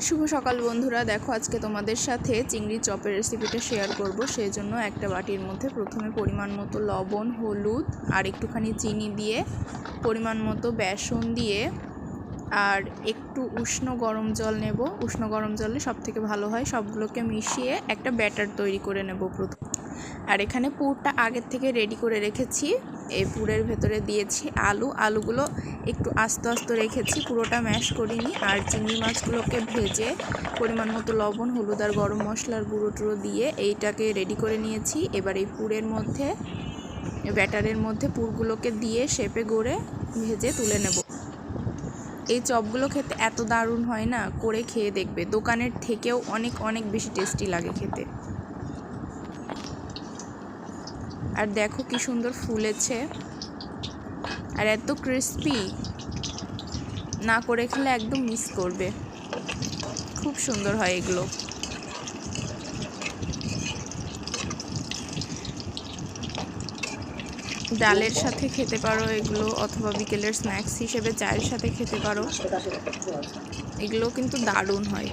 শুভ সকাল বন্ধুরা, দেখো আজকে তোমাদের সাথে চিংড়ি চপের রেসিপিটা শেয়ার করব। সেই জন্য একটা বাটির মধ্যে প্রথমে পরিমাণ মতো লবণ, হলুদ আর একটুখানি চিনি দিয়ে, পরিমাণ মতো বেসন দিয়ে আর একটু উষ্ণ গরম জল নেব। উষ্ণ গরম জলে সবথেকে ভালো হয়। সবগুলোকে মিশিয়ে একটা ব্যাটার তৈরি করে নেব প্রথম। আর এখানে পুরটা আগের থেকে রেডি করে রেখেছি। এই পুরের ভেতরে দিয়েছি আলুগুলো একটু আস্তে আস্তে রেখেছি, পুরোটা ম্যাশ করিনি। আর চিংড়ি মাছগুলোকে ভেজে পরিমাণ মতো লবণ, হলুদ আর গরম মশলার গুঁড়ো টুড়ো দিয়ে এইটাকে রেডি করে নিয়েছি। এবার এই পুরের মধ্যে, ব্যাটারের মধ্যে পুরগুলোকে দিয়ে শেপে গড়ে ভেজে তুলে নেব। এই চপগুলো খেতে এত দারুণ হয় না, করে খেয়ে দেখবে। দোকানের থেকেও অনেক অনেক বেশি টেস্টি লাগে খেতে। আর দেখো কি সুন্দর ফুলেছে, আর এত ক্রিস্পি, না করে খেলে একদম মিস করবে। খুব সুন্দর হয় এগুলো। ডালের সাথে খেতে পারো এগুলো, অথবা বিকেলের স্ন্যাক্স হিসেবে চায়ের সাথে খেতে পারো। এগুলো কিন্তু দারুণ হয়।